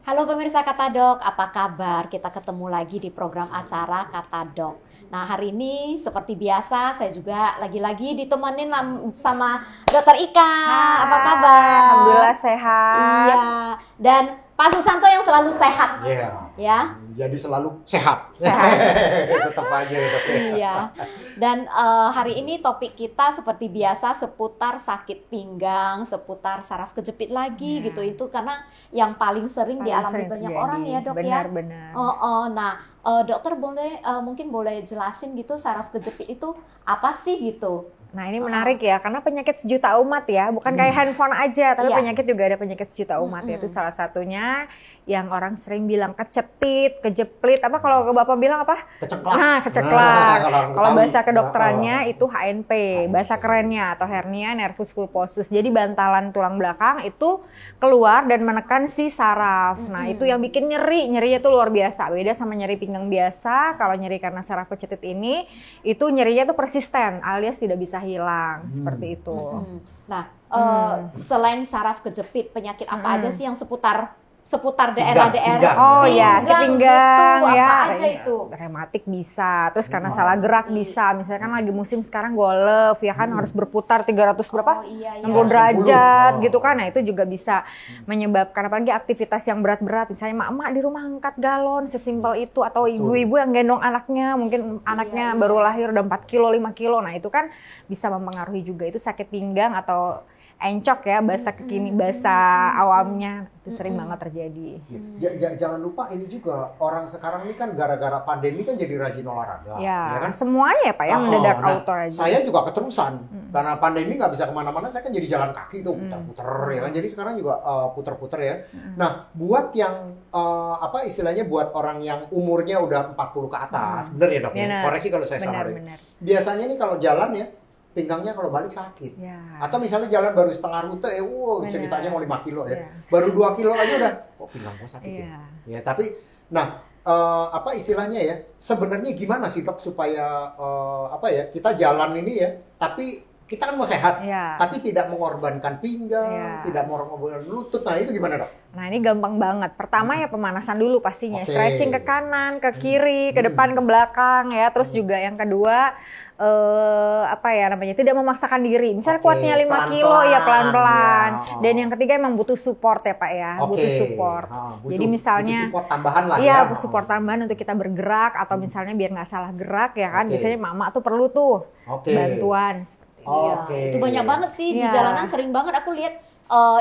Halo pemirsa Kata Dok, apa kabar? Kita ketemu lagi di program acara Kata Dok. Nah, hari ini seperti biasa saya juga lagi-lagi ditemenin sama Dokter Ika. Hai, Apa kabar? Alhamdulillah sehat. Iya, dan Pak Susanto yang selalu sehat. Iya. Ya. Jadi selalu sehat. Sehat. Tetap aja ya, Dok. Iya. Dan hari ini topik kita seperti biasa seputar sakit pinggang, seputar saraf kejepit lagi gitu. Itu karena yang paling sering dialami banyak orang ya, Dok, ya. Benar-benar. Nah, dokter mungkin boleh jelasin gitu saraf kejepit itu apa sih gitu? Nah, ini menarik ya, karena penyakit sejuta umat ya, bukan kayak handphone aja, tapi Iya. penyakit juga ada penyakit sejuta umat ya. Itu salah satunya yang orang sering bilang kecetit, kejeplit, apa kalau Bapak bilang apa? Keceklak. Nah, keceklak. Nah, Kalau Betawi. bahasa kedokterannya Nah, itu HNP, bahasa kerennya atau hernia nervus pulposus. Jadi bantalan tulang belakang itu keluar dan menekan si saraf. Nah, itu yang bikin nyerinya tuh luar biasa. Beda sama nyeri pinggang biasa. Kalau nyeri karena saraf kecetit ini, itu nyerinya tuh persisten, alias tidak bisa hilang, seperti itu. Nah, selain saraf kejepit, penyakit apa aja sih yang seputar daerah-daerah? Pinggang. Oh ya, pinggang gitu, ya. apa aja itu? Rematik bisa, terus karena salah gerak bisa. Misalnya kan lagi musim sekarang golf ya kan harus berputar 300 berapa? Oh, iya, 60 iya. derajat 60. gitu kan. Nah, itu juga bisa menyebabkan apalagi aktivitas yang berat-berat. Misalnya mak-mak di rumah angkat galon sesimpel itu, atau ibu-ibu yang gendong anaknya, mungkin anaknya baru lahir udah 4 kilo, 5 kilo. Nah, itu kan bisa mempengaruhi juga. Itu sakit pinggang atau encok ya, bahasa kekini, bahasa awamnya itu sering banget terjadi. Jangan lupa ini juga orang sekarang ini kan gara-gara pandemi kan jadi rajin olahraga. Ya, kan? semuanya ya Pak yang mendadak Nah, outdoor aja. saya juga keterusan. Karena pandemi nggak bisa kemana-mana, saya kan jadi jalan kaki tuh puter-puter ya kan. Jadi sekarang juga puter-puter ya. Nah, buat yang istilahnya buat orang yang umurnya udah 40 ke atas, bener ya Dok? Ya? Bener. Koreksi kalau saya salah. Benar. Biasanya nih kalau jalan ya, pinggangnya kalau balik sakit. Ya. Atau misalnya jalan baru setengah rute, Bener. ceritanya mau 5 kilo ya. Ya. Baru 2 kilo aja udah, kok pinggang gua sakit Iya. ya. Tapi, nah, istilahnya ya, sebenarnya gimana sih Dok supaya, kita jalan ini ya, tapi kita kan mau sehat, Iya. tapi tidak mengorbankan pinggang, Iya. tidak mengorbankan lutut. Nah, itu gimana Dok? Nah, ini gampang banget. Pertama ya pemanasan dulu pastinya. Oke. Stretching ke kanan, ke kiri, ke depan, ke belakang ya. Terus juga yang kedua tidak memaksakan diri. Misalnya Oke, kuatnya 5 kilo pelan-pelan, ya pelan-pelan. ya. Dan yang ketiga emang butuh support ya Pak ya. Oke. Butuh support. Jadi misalnya butuh support tambahan lah iya, ya. support tambahan untuk kita bergerak atau misalnya biar nggak salah gerak ya kan. Oke. Biasanya mama tuh perlu tuh Oke. bantuan. Iya, Oke. itu banyak banget sih di Iya. jalanan, sering banget aku lihat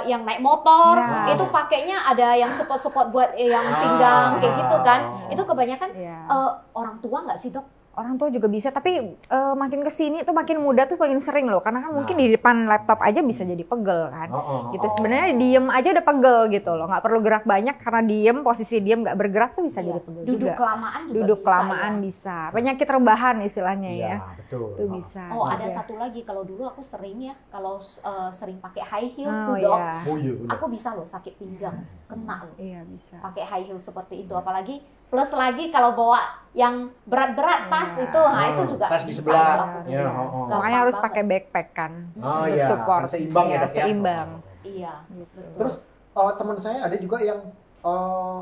yang naik motor Iya. itu pakainya ada yang support buat yang pinggang kayak gitu kan. Itu kebanyakan Iya. orang tua nggak sih Dok? Orang tua juga bisa, tapi makin kesini tuh makin muda tuh makin sering loh, karena kan mungkin di depan laptop aja bisa jadi pegel kan, gitu. Sebenarnya diem aja udah pegel gitu loh, nggak perlu gerak banyak karena diem, posisi diem nggak bergerak tuh bisa jadi pegel Duduk juga. kelamaan juga Duduk bisa, kelamaan ya? bisa, penyakit rebahan istilahnya Iya, ya, betul. itu bisa. Oh, ada juga. satu lagi, kalau dulu aku sering ya, kalau sering pakai high heels Oh, tuh Dok, iya. Oh iya, benar. aku bisa loh sakit pinggang, kena loh. Iya bisa. Pakai high heels seperti itu, apalagi plus lagi kalau bawa yang berat-berat tas itu, itu juga tas di bisa sebelah. loh aku. Ya, Gampang Makanya harus banget. pakai backpack kan, Oh untuk iya, support. seimbang ya Iya, Dok ya. seimbang. Iya. Gitu. Terus teman saya ada juga yang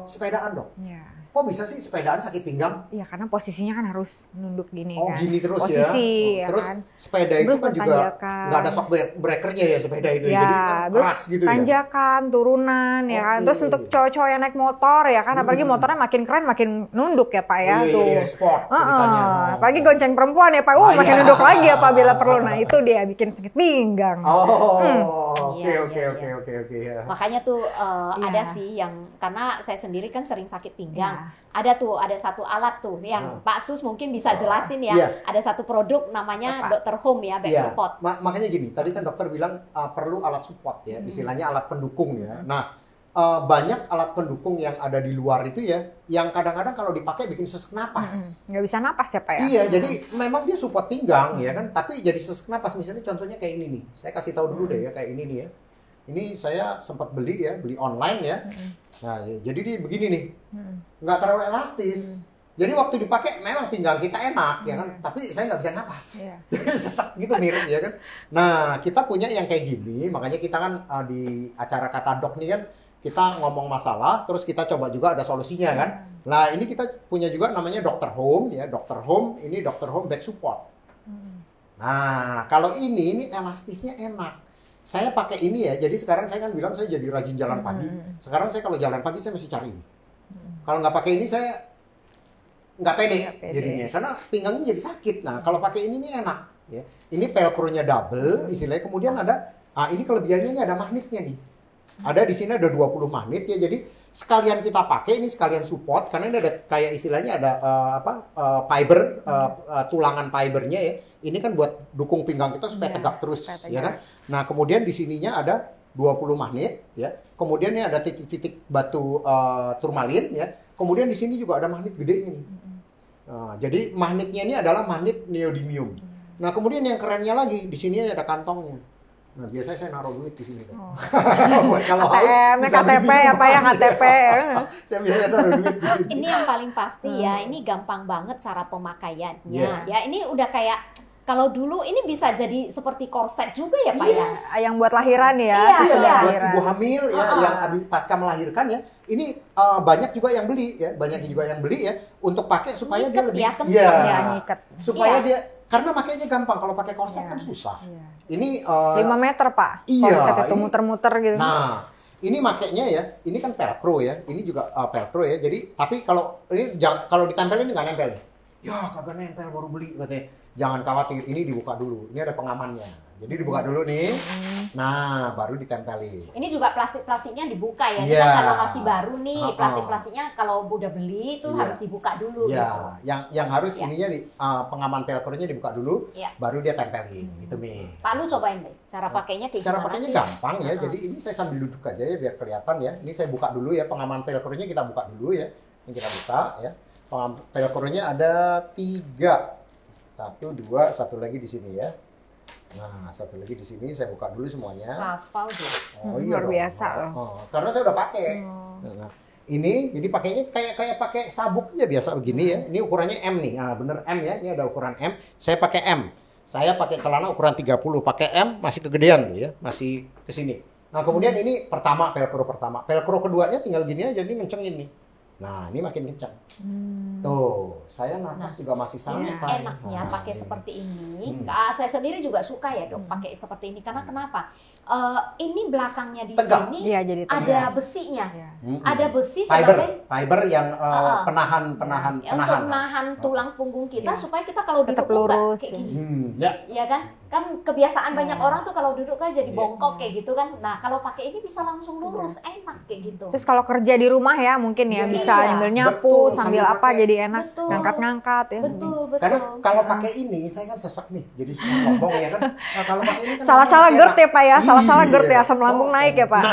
sepedaan Dok. Iya. Kok bisa sih sepedaan sakit pinggang? Iya, karena posisinya kan harus nunduk gini Oh kan. gini terus Posisi, ya. ya Terus kan. sepeda itu Terus kan juga tanjakan. nggak ada shock breakernya ya sepeda itu. Ya, Jadi kan terus keras gitu ya. tanjakan, turunan ya kan. Oke. Terus untuk cowok-cowok yang naik motor ya kan, apalagi motornya makin keren makin nunduk ya Pak ya Iya, tuh. iya, sport ceritanya. Apalagi gonceng perempuan ya Pak. Makin iya. nunduk lagi apabila perlu. Nah, itu dia bikin sakit pinggang. Oke Iya, oke iya, oke iya. oke ya. Makanya tuh Iya. ada sih yang, karena saya sendiri kan sering sakit pinggang. Iya. Ada satu alat tuh yang Pak Sus mungkin bisa jelasin ya. Iya. Ada satu produk namanya Apa? Dr. Home ya, back Iya, support. makanya gini, tadi kan dokter bilang perlu alat support ya, istilahnya alat pendukung ya. Nah, banyak alat pendukung yang ada di luar itu ya, yang kadang-kadang kalau dipakai bikin sesak napas. Nggak bisa napas ya Pak ya. Iya, jadi memang dia support pinggang ya kan, tapi jadi sesak napas. Misalnya contohnya kayak ini nih, saya kasih tahu dulu deh ya, kayak ini nih ya. Ini saya sempat beli online ya. Nah, jadi dia begini nih, nggak terlalu elastis. Jadi waktu dipakai memang pinggang kita enak ya kan, tapi saya nggak bisa napas. Iya. Sesak gitu mirip ya kan. Nah, kita punya yang kayak gini, makanya kita kan di acara Kata Dok nih kan kita ngomong masalah, terus kita coba juga ada solusinya kan. Nah ini kita punya juga namanya Dr. Home ya, Dr. Home ini Dr. Home Back Support. Nah kalau ini elastisnya enak. Saya pakai ini ya, jadi sekarang saya kan bilang saya jadi rajin jalan pagi. Sekarang saya kalau jalan pagi saya mesti cari ini. Kalau nggak pakai ini saya nggak pede jadinya, karena pinggangnya jadi sakit. Nah kalau pakai ini nih enak. Ya. Ini velcro-nya double, istilahnya. Kemudian ada, ini kelebihannya ini ada magnetnya nih. Ada di sini ada 20 magnet ya, jadi sekalian kita pakai ini sekalian support karena ini ada kayak istilahnya ada fiber tulangan fibernya ya. Ini kan buat dukung pinggang kita supaya tegak terus ya kan. Nah, kemudian di sininya ada 20 magnet ya. Kemudian ini ada titik-titik batu turmalin ya. Kemudian di sini juga ada magnet gedenya nih. Jadi magnetnya ini adalah magnet neodymium. Nah, kemudian yang kerennya lagi di sini ada kantongnya. Nah, biasanya saya naruh duit di sini. Buat kalau haus, KTP apa ya KTP. Saya biasanya naruh duit di sini. Ini yang paling pasti ya, ini gampang banget cara pemakaiannya. Ya, ini udah kayak kalau dulu ini bisa jadi seperti korset juga ya Pak ya. Yang buat lahiran ya. Iya, buat ibu hamil ya yang pasca melahirkan ya. Ini banyak juga yang beli ya, untuk pakai supaya dia lebih ngikat. Supaya dia karena makainya gampang, kalau pakai korset kan susah. Ini 5 meter Pak. Iya. Korset itu muter-muter gitu. Nah, ini makainya ya, ini kan velcro ya, ini juga velcro ya. Jadi tapi kalau ditempel ini nggak nempel nih. Ya kagak nempel baru beli katanya. Jangan khawatir, ini dibuka dulu. Ini ada pengamannya. Jadi dibuka dulu nih. Nah, baru ditempelin. Ini juga plastik-plastiknya dibuka ya. Kita kalau masih baru nih, plastik-plastiknya kalau udah beli itu harus dibuka dulu gitu. Yang harus ininya pengaman velcro-nya dibuka dulu, baru dia tempelin gitu, Mi. Pak, lu cobain deh. Cara pakainya kayak Cara gimana pakainya sih? gampang ya. Jadi ini saya sambil duduk aja ya biar kelihatan ya. Ini saya buka dulu ya, pengaman velcro-nya kita buka dulu ya. Ini kita buka ya. Pengaman velcro-nya ada 3. 1, 2, satu lagi di sini ya. Nah, satu lagi di sini saya buka dulu semuanya. Hafal tuh. Oh iya luar biasa loh. Karena saya udah pakai. Nah, ini jadi pakainya kayak pakai sabuk aja biasa begini ya. Ini ukurannya M nih. Nah, bener M ya. Ini ada ukuran M. Saya pakai M. Saya pakai celana ukuran 30, pakai M masih kegedean tuh ya, masih ke sini. Nah, kemudian ini velcro pertama. Velcro keduanya tinggal gini aja, ini ngencengin nih. Nah, ini makin kencang. Tuh, saya nafas juga masih santai. Enaknya pakai seperti ini. Saya sendiri juga suka ya dok pakai seperti ini karena kenapa? Ini belakangnya di sini jadi ada besinya. Ada besi sebagai fiber yang penahan untuk menahan tulang punggung kita supaya kita kalau duduk lurus kayak gini. Ya kan? Kan kebiasaan banyak orang tuh kalau duduk kan jadi bongkok kayak gitu kan. Nah, kalau pakai ini bisa langsung lurus, enak kayak gitu. Terus kalau kerja di rumah ya mungkin ya bisa sambil nyapu, sambil apa pakai, jadi enak ngangkat-ngangkat ya. Betul. Karena kalau pakai ini saya kan sesek nih. Jadi ngomong ya kan. Nah, kalau pakai ini kan salah-salah GERD ya Pak ya. Salah-salah GERD ya, asam lambung naik ya Pak.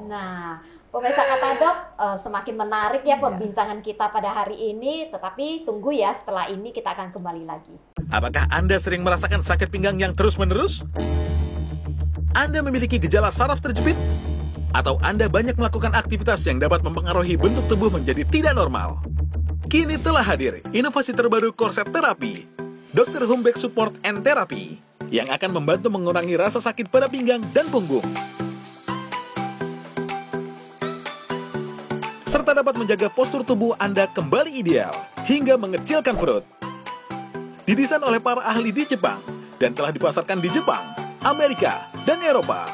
Nah, pemirsa Kata Dok, semakin menarik ya perbincangan kita pada hari ini, tetapi tunggu ya setelah ini kita akan kembali lagi. Apakah Anda sering merasakan sakit pinggang yang terus-menerus? Anda memiliki gejala saraf terjepit? Atau Anda banyak melakukan aktivitas yang dapat mempengaruhi bentuk tubuh menjadi tidak normal? Kini telah hadir inovasi terbaru korset terapi, Dr. Home Back Support and Therapy, yang akan membantu mengurangi rasa sakit pada pinggang dan punggung. Serta dapat menjaga postur tubuh Anda kembali ideal, hingga mengecilkan perut. Didesain oleh para ahli di Jepang, dan telah dipasarkan di Jepang, Amerika, dan Eropa.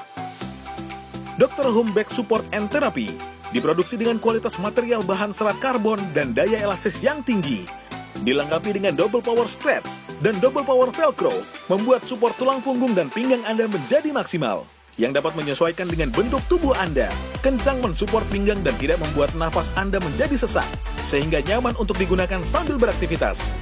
Dr. Home Back Support and Therapy diproduksi dengan kualitas material bahan serat karbon dan daya elastis yang tinggi. Dilengkapi dengan double power stretch dan double power velcro, membuat support tulang punggung dan pinggang Anda menjadi maksimal, yang dapat menyesuaikan dengan bentuk tubuh Anda, kencang mensupport pinggang dan tidak membuat nafas Anda menjadi sesak, sehingga nyaman untuk digunakan sambil beraktivitas.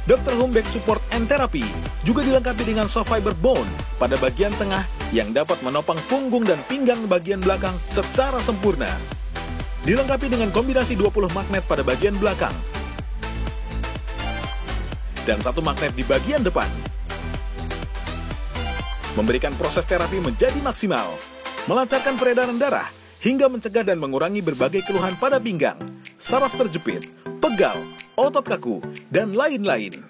Dr. Home Back Support and Therapy juga dilengkapi dengan soft fiber bone pada bagian tengah yang dapat menopang punggung dan pinggang bagian belakang secara sempurna. Dilengkapi dengan kombinasi 20 magnet pada bagian belakang dan 1 magnet di bagian depan. Memberikan proses terapi menjadi maksimal, melancarkan peredaran darah, hingga mencegah dan mengurangi berbagai keluhan pada pinggang, saraf terjepit, pegal, otot kaku, dan lain-lain.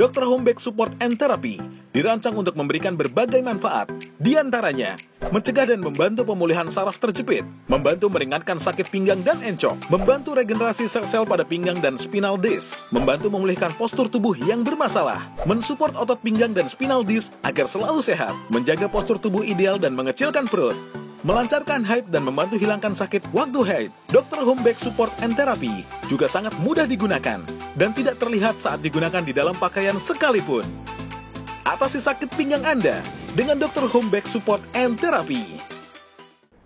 Dr. Home Back Support and Therapy dirancang untuk memberikan berbagai manfaat. Di antaranya, mencegah dan membantu pemulihan saraf terjepit, membantu meringankan sakit pinggang dan encok, membantu regenerasi sel-sel pada pinggang dan spinal disc, membantu memulihkan postur tubuh yang bermasalah, mensupport otot pinggang dan spinal disc agar selalu sehat, menjaga postur tubuh ideal dan mengecilkan perut, melancarkan haid dan membantu hilangkan sakit waktu haid. Dr. Home Back Support and Therapy juga sangat mudah digunakan dan tidak terlihat saat digunakan di dalam pakaian sekalipun. Atasi sakit pinggang Anda dengan Dr. Home Back Support and Therapy.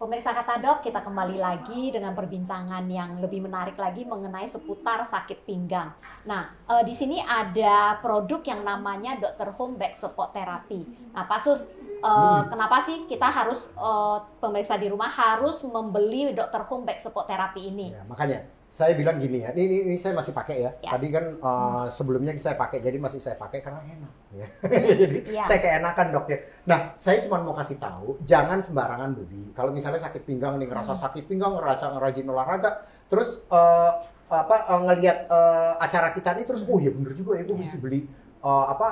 Pemirsa Kata Dok, kita kembali lagi dengan perbincangan yang lebih menarik lagi mengenai seputar sakit pinggang. Nah, di sini ada produk yang namanya Dr. Home Back Support Therapy. Nah, Pak Sus, kenapa sih kita harus pemirsa di rumah harus membeli Dr. Home Back Support Therapy ini? Ya, makanya saya bilang gini ya, ini saya masih pakai ya. Tadi kan sebelumnya saya pakai, jadi masih saya pakai karena enak. Ya. Jadi saya keenakan dok ya. Nah, saya cuma mau kasih tahu, jangan sembarangan beli. Kalau misalnya sakit pinggang nih, ngerasa sakit pinggang, rajin olahraga, terus ngelihat acara kita nih, terus ya bener juga ya, gue mesti beli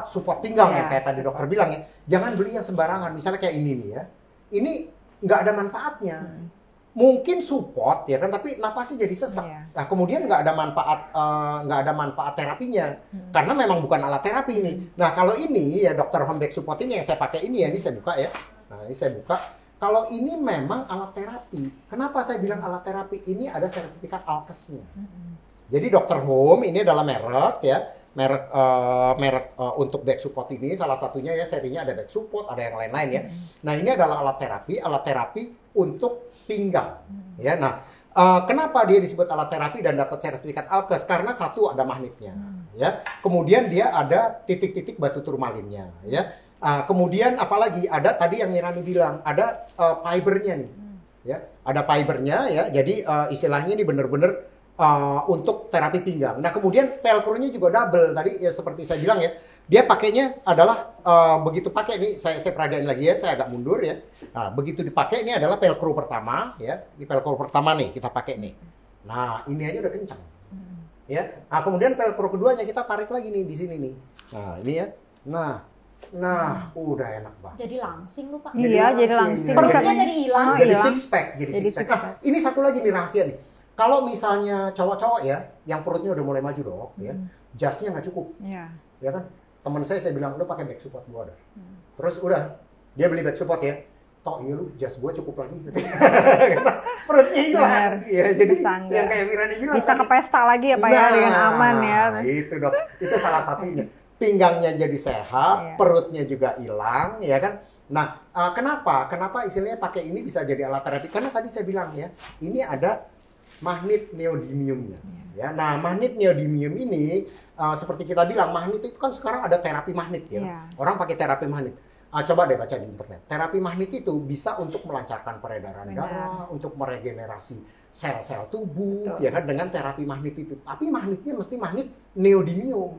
support pinggang ya, kayak tadi dokter bilang ya. Jangan beli yang sembarangan. Misalnya kayak ini nih ya, ini nggak ada manfaatnya. Mungkin support ya kan, tapi napasnya jadi sesak. Nah, kemudian nggak ada manfaat terapinya, karena memang bukan alat terapi ini. Nah, kalau ini ya Dr. Home Back Support ini yang saya pakai ini ya, ini saya buka ya. Nah, ini saya buka. Kalau ini memang alat terapi. Kenapa saya bilang alat terapi? Ini ada sertifikat Alkesnya. Jadi Dr. Home ini adalah merek ya. Merek untuk back support ini salah satunya ya, serinya ada back support, ada yang lain-lain ya. Nah, ini adalah alat terapi untuk pinggang. Ya, nah, kenapa dia disebut alat terapi dan dapat sertifikat Alkes? Karena satu ada magnetnya, ya. Kemudian dia ada titik-titik batu turmalinnya, ya. Kemudian apalagi ada tadi yang Mirani bilang ada fibernya nih, ya. Ada fibernya ya. Jadi istilahnya ini benar-benar untuk terapi pinggang. Nah, kemudian velcro-nya juga double. Tadi ya seperti saya bilang ya, dia pakainya adalah begitu pakai nih, saya peragain lagi ya, saya agak mundur ya. Nah, begitu dipakai ini adalah velcro pertama ya. Di velcro pertama nih kita pakai nih. Nah, ini aja udah kencang. Ya. Nah, kemudian velcro keduanya kita tarik lagi nih di sini nih. Nah, ini ya. Nah, udah enak banget. Jadi langsing lu Pak. Iya, jadi langsing. Perutnya jadi hilang. Jadi six pack, Nah, ini satu lagi nih rahasia nih. Kalau misalnya cowok-cowok ya, yang perutnya udah mulai maju dok, ya, jasnya nggak cukup, ya kan? Teman saya bilang, lu pakai back support gua ada. Terus udah, dia beli back support ya, toh iya lu jas gua cukup lagi. Perutnya hilang, ya jadi yang kayak Mirani bilang. Bisa ke pesta lagi ya Pak ya, dengan aman ya. Itu dok, itu salah satunya. Pinggangnya jadi sehat, perutnya juga hilang, ya kan? Nah, kenapa istilahnya pakai ini bisa jadi alat terapi? Karena tadi saya bilang ya, ini ada magnet neodymiumnya. Ya, nah magnet neodymium ini seperti kita bilang magnet itu kan sekarang ada terapi magnet ya. Orang pakai terapi magnet. Coba deh baca di internet. Terapi magnet itu bisa untuk melancarkan peredaran darah, untuk meregenerasi sel-sel tubuh, ya kan dengan terapi magnet itu. Tapi magnetnya mesti magnet neodymium.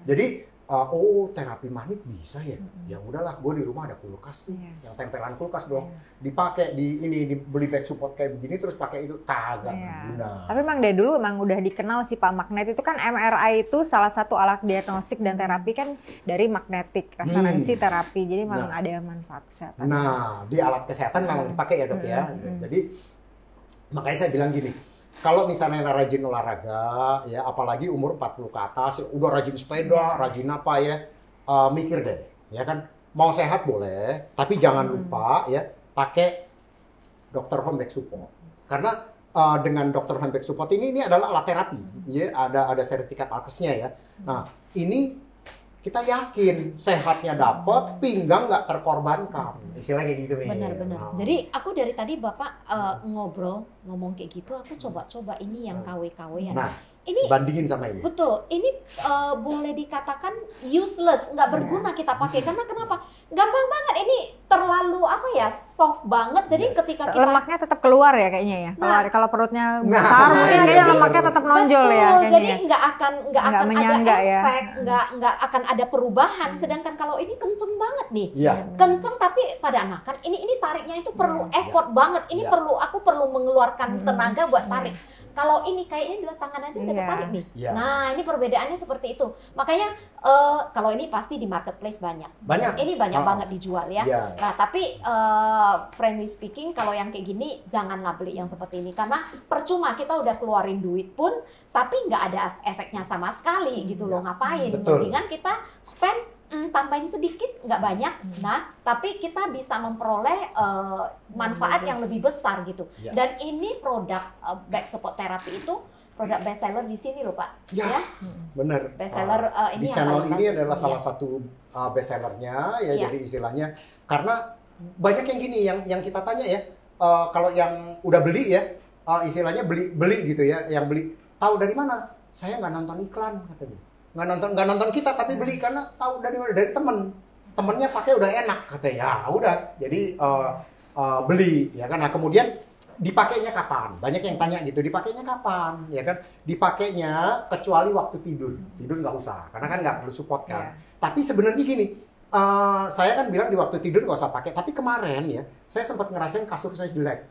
Jadi terapi magnet bisa ya. Ya udahlah, gue di rumah ada kulkas tuh, yang tempelan kulkas dong. Dipakai dibeli back support kayak begini terus pakai itu kagak berguna. Tapi memang dari dulu memang udah dikenal sih Pak, magnet itu kan MRI itu salah satu alat diagnostik dan terapi kan dari magnetic resonansi terapi. Jadi memang ada manfaat kesehatan. Nah, di alat kesehatan memang dipakai ya dok ya. Jadi makanya saya bilang gini, kalau misalnya rajin olahraga, ya apalagi umur 40 ke atas, ya udah rajin sepeda, rajin apa ya, mikir deh, ya kan, mau sehat boleh, tapi jangan lupa ya pakai Dr. Home Back Support, karena dengan Dr. Home Back Support ini adalah alat terapi, ya ada sertifikat Alkesnya ya. Nah ini kita yakin sehatnya dapat, pinggang nggak terkorbankan. Istilahnya kayak gitu. Benar-benar. Jadi aku dari tadi Bapak ngomong kayak gitu, aku coba-coba ini yang KW-KW ya. Nah, ini bandingin sama ini. Betul. Ini boleh dikatakan useless, nggak berguna kita pakai. Karena kenapa? Gampang banget. Ini terlalu soft banget. Jadi ketika kita lemaknya tetap keluar ya kayaknya ya. Kalau perutnya besar mungkin kayaknya lemaknya tetap nonjol ya. Jadi nggak akan ada efek, ya. nggak akan ada perubahan. Sedangkan kalau ini kenceng banget nih, kenceng tapi pada anakan ini tariknya itu perlu effort banget. Ini aku perlu mengeluarkan tenaga buat tarik. Kalau ini kayaknya dua tangan aja udah tertarik nih. Iya. Nah, ini perbedaannya seperti itu. Makanya kalau ini pasti di marketplace banyak. Ini banyak banget dijual ya. Iya. Nah, tapi friendly speaking, kalau yang kayak gini janganlah beli yang seperti ini karena percuma kita udah keluarin duit pun, tapi nggak ada efeknya sama sekali gitu loh. Ngapain? Betul. Mendingan kita spend tambahin sedikit, nggak banyak, nah tapi kita bisa memperoleh manfaat yang lebih besar gitu. Ya. Dan ini produk back support therapy itu produk best seller di sini loh Pak. Ya, bener. Best seller di ini yang channel paling ini bagus. adalah Iya. salah satu best sellernya ya. Iya. Jadi istilahnya karena banyak yang gini yang kita tanya ya, kalau yang udah beli ya, istilahnya beli gitu ya, yang beli tahu dari mana? Saya nggak nonton iklan katanya. Nggak nonton kita tapi beli karena tahu dari mana, dari temennya pakai udah enak katanya. Ya udah jadi beli ya kan. Nah kemudian dipakainya kapan, banyak yang tanya gitu, dipakainya kapan ya kan? Dipakainya kecuali waktu tidur nggak usah karena kan nggak perlu support kan. Tapi sebenarnya gini, saya kan bilang di waktu tidur nggak usah pakai, tapi kemarin ya saya sempat ngerasain kasur saya jelek,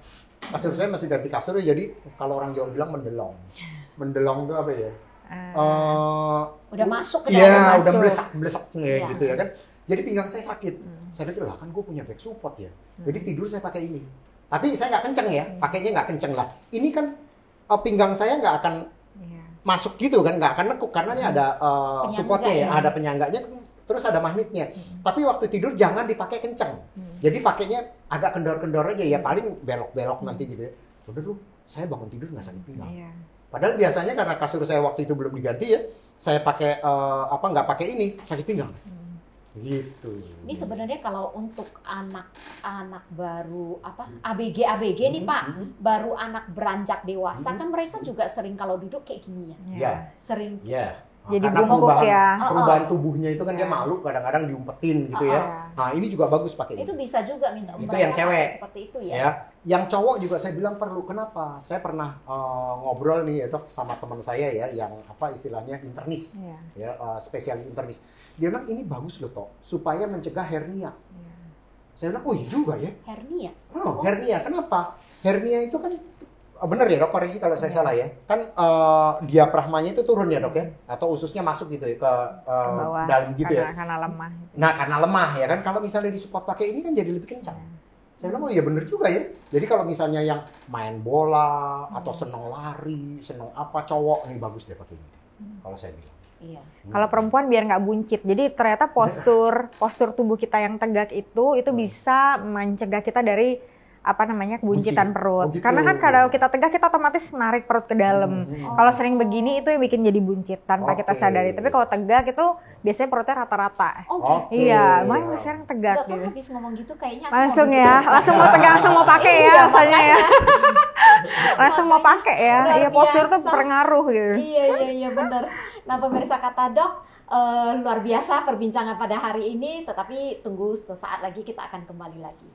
kasur saya mesti ganti kasur, jadi kalau orang Jawa bilang mendelong itu apa ya? Udah masuk ke Iya, dalam. udah melesak Iya. gitu ya kan. Jadi pinggang saya sakit. Saya pikir lah kan gue punya back support ya. Jadi tidur saya pakai ini. Tapi saya nggak kenceng ya, pakainya nggak kenceng lah. Ini kan pinggang saya nggak akan masuk gitu kan, nggak akan nekuk karena ini ada supportnya ya, ada penyangganya, terus ada magnetnya. Tapi waktu tidur jangan dipakai kenceng. Jadi pakainya agak kendor-kendor aja ya, paling belok-belok nanti gitu ya. Udah lu, saya bangun tidur nggak sakit pinggang. Padahal biasanya karena kasur saya waktu itu belum diganti ya, saya pakai nggak pakai ini, sakit pinggang. Gitu. Ini sebenarnya kalau untuk anak baru ABG nih Pak, baru anak beranjak dewasa kan mereka juga sering kalau duduk kayak gini ya. Iya. Sering. Iya. Jadi Karena bungkuk ya. perubahan tubuhnya itu kan dia malu kadang-kadang diumpetin gitu ya. Nah ini juga bagus pakai Itu ini. bisa juga minta Itu umrah yang cewek. seperti itu ya. Ya, yang cowok juga saya bilang perlu. Kenapa? Saya pernah ngobrol nih ya Dok sama teman saya ya yang istilahnya internis, ya spesialis internis. Dia bilang ini bagus loh Tok, supaya mencegah hernia. Saya bilang oh iya juga ya. Hernia. Hernia. Kenapa? Hernia itu kan bener ya Dok, koreksi kalau saya salah ya. Kan diafragmanya itu turun ya Dok ya, atau ususnya masuk gitu ya ke bawah, dalam gitu ya. Karena lemah. Nah karena lemah ya kan, kalau misalnya disupport pakai ini kan jadi lebih kencang. Saya bilang oh iya bener juga ya. Jadi kalau misalnya yang main bola atau seneng lari, seneng apa cowok, ini bagus deh pakai ini. Kalau saya bilang. Iya. Kalau perempuan biar nggak buncit. Jadi ternyata postur tubuh kita yang tegak itu bisa mencegah kita dari kebuncitan perut. Oh, gitu. Karena kan kalau kita tegak kita otomatis narik perut ke dalam. Kalau sering begini itu yang bikin jadi buncit tanpa kita sadari. Tapi kalau tegak itu biasanya perutnya rata-rata. Iya, makanya sekarang tegak Enggak tuh gitu. habis ngomong gitu kayaknya aku Langsung mau ya, gitu. langsung mau tegang, langsung mau pakai ya rasanya ya. Langsung mau pakai ya. Luar Iya, postur tuh biasa. berpengaruh gitu. Iya benar. Nah pemirsa Kata Dok, luar biasa perbincangan pada hari ini. Tetapi tunggu sesaat lagi kita akan kembali lagi.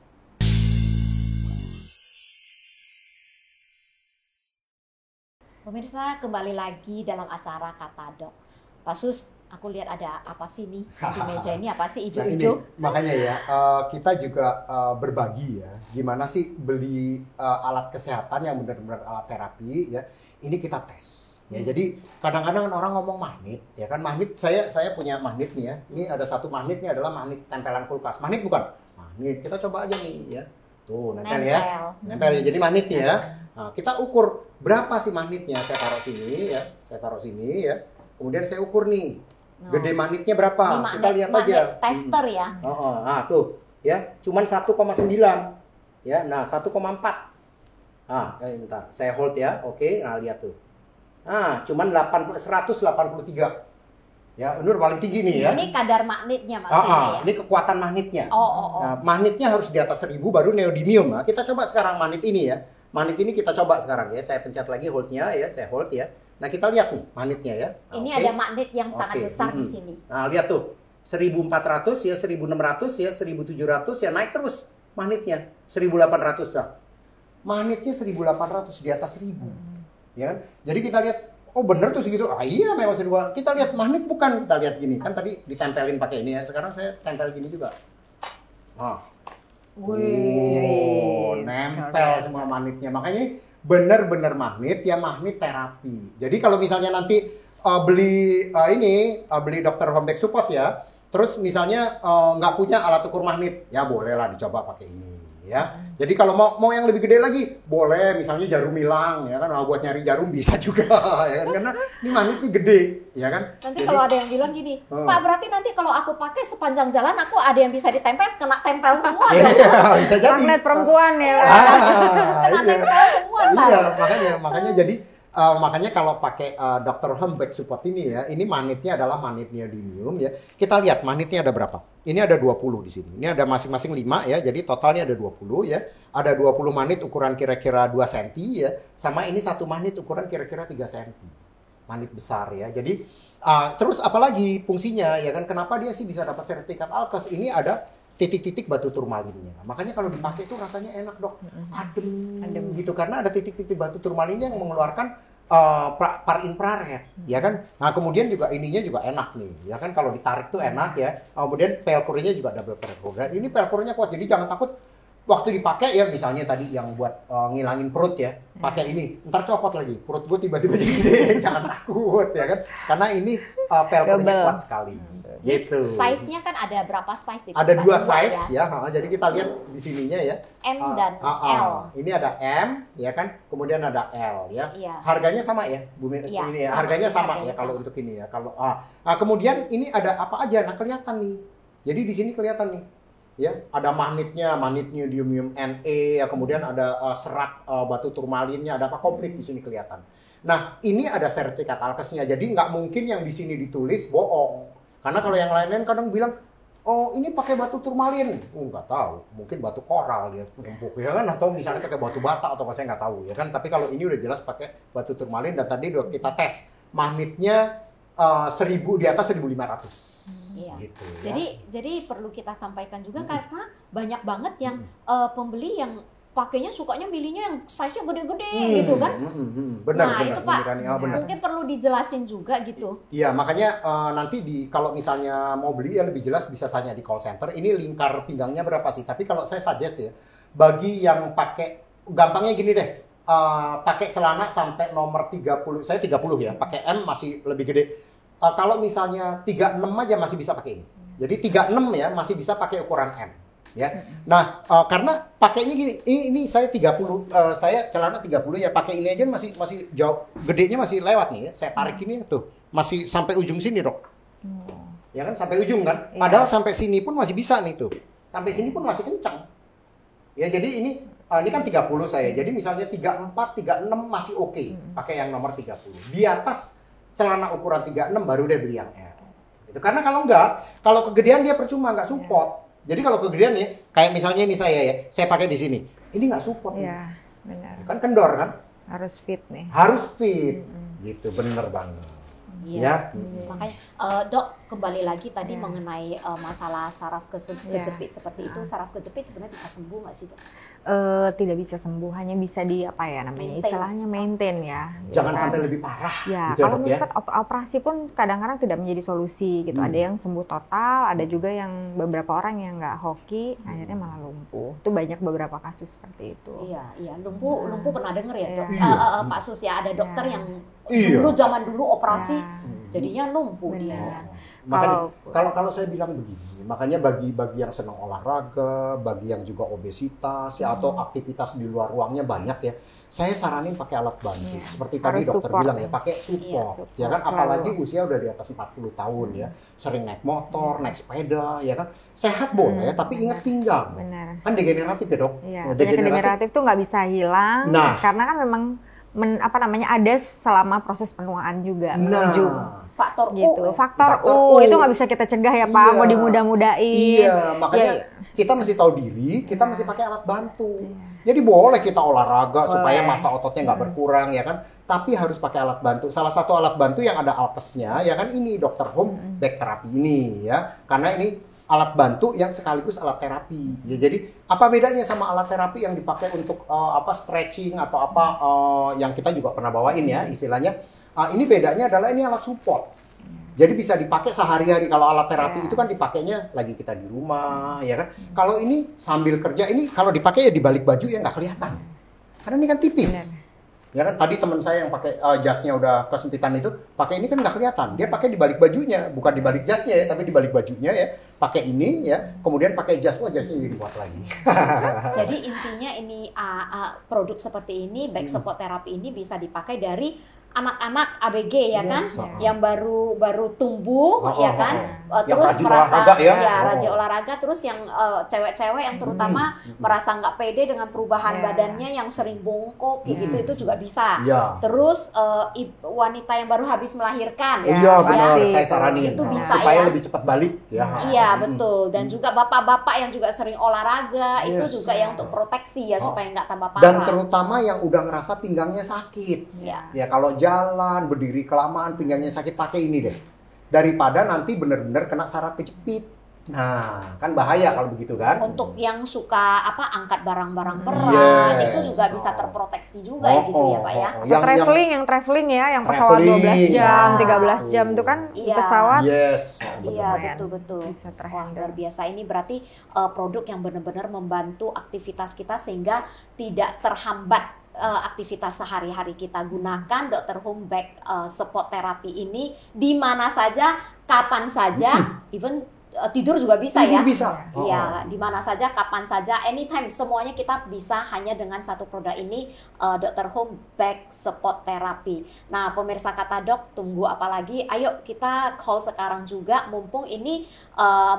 Pemirsa kembali lagi dalam acara Kata Dok. Pak Sus, aku lihat ada apa sih nih di meja ini, apa sih ijo-ijo? Nah, makanya ya kita juga berbagi ya. Gimana sih beli alat kesehatan yang benar-benar alat terapi ya. Ini kita tes. Ya, jadi kadang-kadang orang ngomong magnet, ya kan magnet. Saya punya magnet nih ya. Ini ada satu magnet, ini adalah magnet tempelan kulkas. Magnet bukan? Magnet. Kita coba aja nih ya. Tuh nempel ya. Nempel ya. Jadi magnet ya. Nah, kita ukur berapa sih magnetnya. Saya taruh sini ya. Saya taruh sini ya. Kemudian saya ukur nih. Gede magnetnya berapa? Kita lihat aja. Tester ya. Nah, tuh ya. Cuman 1,9. Ya, nah 1,4. Bentar. Saya hold ya. Oke, nah lihat tuh. Cuman 183. Ya, ini paling tinggi nih ya. Ini kadar magnetnya maksudnya ya. Ini kekuatan magnetnya. Oh. Nah, magnetnya harus di atas 1000 baru neodymium. Nah, kita coba sekarang magnet ini ya. Magnet ini kita coba sekarang ya. Saya pencet lagi holdnya ya, saya hold ya. Nah, kita lihat nih magnetnya ya. Ini ada magnet yang sangat besar di sini. Nah, lihat tuh. 1400 ya, 1600 ya, 1700 ya, naik terus magnetnya. 1800 lah. Magnetnya 1800 di atas 1000. Ya kan? Jadi kita lihat, oh bener tuh segitu. Iya memang 1000. Kita lihat magnet bukan, kita lihat gini. Kan tadi ditempelin pakai ini ya. Sekarang saya tempel gini juga. Nempel semua magnetnya. Makanya ini bener-bener magnet ya, magnet terapi. Jadi kalau misalnya nanti beli Dr. Home Back Support ya, terus misalnya nggak punya alat ukur magnet, ya bolehlah dicoba pakai ini ya. Jadi kalau mau yang lebih gede lagi, boleh misalnya jarum hilang ya kan, buat nyari jarum bisa juga ya kan, karena ini magnetnya gede ya kan. Nanti kalau ada yang bilang gini, Pak berarti nanti kalau aku pakai sepanjang jalan aku ada yang bisa ditempel, kena tempel semua dong. Iya, bisa jadi. Magnet perempuan ya. Kena tempel semua. Iya, makanya jadi makanya kalau pakai Dr. Home Back Support ini ya, ini magnetnya adalah magnet neodymium ya. Kita lihat magnetnya ada berapa. Ini ada 20 di sini. Ini ada masing-masing 5 ya. Jadi totalnya ada 20 ya. Ada 20 magnet ukuran kira-kira 2 cm ya. Sama ini satu magnet ukuran kira-kira 3 cm. Magnet besar ya. Jadi terus apalagi fungsinya ya kan, kenapa dia sih bisa dapat sertifikat Alkes? Ini ada titik-titik batu turmalinnya. Makanya kalau dipakai itu rasanya enak, Dok. Adem gitu, karena ada titik-titik batu turmalin yang mengeluarkan par infrared, ya kan? Nah, kemudian juga ininya juga enak nih, ya kan? Kalau ditarik tuh enak ya. Kemudian pelkurnya juga double pelkur. Dan ini pelkurnya kuat, jadi jangan takut waktu dipakai ya, misalnya tadi yang buat ngilangin perut ya, pakai ini, ntar copot lagi, perut gue tiba-tiba jadi gede, jangan takut ya kan? Karena ini pelkurnya kuat sekali. Gitu. Size-nya kan ada berapa size itu? Ada 2 size ya. Jadi kita lihat di sininya ya. M dan L. Ini ada M ya kan, kemudian ada L ya. Iya. Harganya sama ya, Bu Mir, Iya, ini ya. sama. Harganya sama Harganya ya kalau sama. untuk ini ya. Kalau kemudian ini ada apa aja? Nah, kelihatan nih. Jadi di sini kelihatan nih. Ya, ada magnetnya, magnet neodymium Na, ya, kemudian ada serat batu turmalinnya, ada apa komplit di sini kelihatan. Nah, ini ada sertifikat Alkesnya. Jadi nggak mungkin yang di sini ditulis bohong. Karena kalau yang lain-lain kadang bilang, oh ini pakai batu turmalin. Nggak tahu, mungkin batu koral ya, empuk ya kan, atau misalnya pakai batu bata atau apa, saya nggak tahu ya kan. Tapi kalau ini udah jelas pakai batu turmalin, dan tadi udah kita tes magnetnya 1000 di atas 1500. Iya. Gitu, ya. Jadi perlu kita sampaikan juga karena banyak banget yang pembeli yang pakainya sukanya milihnya yang size-nya gede-gede gitu kan. Benar, Nah, itu Pak, benar. mungkin perlu dijelasin juga gitu. Iya, makanya nanti kalau misalnya mau beli ya lebih jelas bisa tanya di call center. Ini lingkar pinggangnya berapa sih? Tapi kalau saya suggest ya, bagi yang pakai, gampangnya gini deh, pakai celana sampai nomor 30, saya 30 ya, pakai M masih lebih gede. Kalau misalnya 36 aja masih bisa pakai ini. Jadi 36 ya masih bisa pakai ukuran M. Ya, nah karena pakainya gini, ini saya 30, saya celana 30 ya, pakai ini aja masih jauh, gedenya masih lewat nih ya. Saya tarik ini tuh masih sampai ujung sini, Dok. Ya kan, sampai ujung kan, padahal sampai sini pun masih bisa nih tuh, sampai sini pun masih kencang ya. Jadi ini kan 30 saya, jadi misalnya 34, 36 masih oke, pakai yang nomor 30. Di atas celana ukuran 36 baru deh beli yang L itu, karena kalau enggak, kalau kegedean dia percuma, nggak support. Jadi kalau kegedean ya, kayak misalnya ini saya pakai di sini, ini nggak support. Iya, benar. Kan kendor kan? Harus fit nih. Harus fit, gitu, bener banget. Iya. Ya. Makanya Dok, kembali lagi tadi mengenai masalah saraf kejepit seperti itu. Saraf kejepit sebenarnya bisa sembuh nggak sih, Dok? Tidak bisa sembuh, hanya bisa di apa ya namanya, istilahnya maintain ya. Jangan kan? sampai lebih parah. Ya, gitu, kalau Dok, ya. misalkan operasi pun kadang-kadang tidak menjadi solusi gitu. Ada yang sembuh total, ada juga yang beberapa orang yang nggak hoki, akhirnya malah lumpuh. Itu banyak beberapa kasus seperti itu. Iya, lumpuh pernah denger ya, Dok. Iya. Pak Sus ya, ada dokter yang Iya. dulu zaman dulu operasi Ya. jadinya lumpuh Benar. dia. Makanya kalau saya bilang begini, makanya bagi yang senang olahraga, bagi yang juga obesitas ya, atau aktivitas di luar ruangnya banyak ya, saya saranin pakai alat bantu. Seperti tadi Harus dokter support bilang ya, ya. pakai support. Support Ya kan, selalu. apalagi usia udah di atas 40 tahun ya, sering naik motor, naik sepeda ya kan. Sehat boleh, tapi ingat pinggang. Benar. Kan degeneratif ya, Dok? Iya, Ya, penyakit degeneratif tuh nggak bisa hilang, Nah. karena kan memang ada selama proses penuaan juga menuju Faktor gitu. U. Faktor Faktor U U. itu nggak bisa kita cegah ya Pak, Iya. mau dimudah-mudahin. Iya, makanya Ya, kita mesti tahu diri, kita mesti pakai alat bantu. Jadi boleh kita olahraga supaya massa ototnya nggak berkurang ya kan, tapi harus pakai alat bantu. Salah satu alat bantu yang ada Alkesnya ya kan ini Dr. Home Back Therapy ini ya, karena ini alat bantu yang sekaligus alat terapi. Ya, jadi apa bedanya sama alat terapi yang dipakai untuk stretching atau apa yang kita juga pernah bawain ya istilahnya. Ini bedanya adalah ini alat support. Jadi bisa dipakai sehari-hari. Kalau alat terapi itu kan dipakainya lagi kita di rumah, ya kan. Kalau ini sambil kerja, ini kalau dipakai ya di balik baju ya nggak kelihatan. Karena ini kan tipis. Ya kan tadi teman saya yang pakai jasnya udah kesempitan itu, pakai ini kan nggak kelihatan. Dia pakai di balik bajunya, bukan di balik jasnya ya, tapi di balik bajunya ya. Pakai ini ya, kemudian pakai jas, jasnya jadi kuat lagi. Jadi intinya ini produk seperti ini, back support terapi ini bisa dipakai dari anak-anak ABG ya kan, yang baru tumbuh ya kan, terus merasa rajin olahraga, terus yang cewek-cewek yang terutama merasa nggak pede dengan perubahan badannya yang sering bongkok kayak gitu, itu juga bisa. Terus wanita yang baru habis melahirkan benar, saya saranin itu bisa supaya lebih cepat balik ya. Iya betul, dan juga bapak-bapak yang juga sering olahraga itu juga yang untuk proteksi ya supaya nggak tambah parah. Dan terutama yang udah ngerasa pinggangnya sakit, ya kalau jalan berdiri kelamaan pinggangnya sakit, pakai ini deh, daripada nanti bener-bener kena saraf kejepit. Nah kan bahaya kalau begitu kan. Untuk yang suka angkat barang-barang berat itu juga bisa terproteksi juga gitu ya Pak ya. Yang traveling ya, yang pesawat 12 jam, 13 jam itu kan di pesawat. Iya betul. Wah luar biasa, ini berarti produk yang benar-benar membantu aktivitas kita sehingga tidak terhambat aktivitas sehari-hari kita. Gunakan Dr. Home Back Support Therapy ini di mana saja, kapan saja, even tidur juga bisa ya. Iya, di mana saja, kapan saja, anytime, semuanya kita bisa hanya dengan satu produk ini, Dr. Home Back Support Therapy. Nah, pemirsa Kata Dok, tunggu apa lagi? Ayo kita call sekarang juga, mumpung ini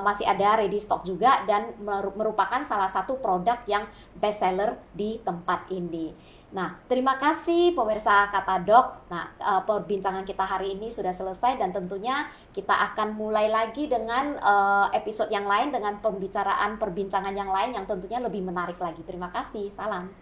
masih ada ready stock juga dan merupakan salah satu produk yang best seller di tempat ini. Nah, terima kasih pemirsa Kata Dok. Nah, perbincangan kita hari ini sudah selesai dan tentunya kita akan mulai lagi dengan episode yang lain dengan perbincangan yang lain yang tentunya lebih menarik lagi. Terima kasih. Salam.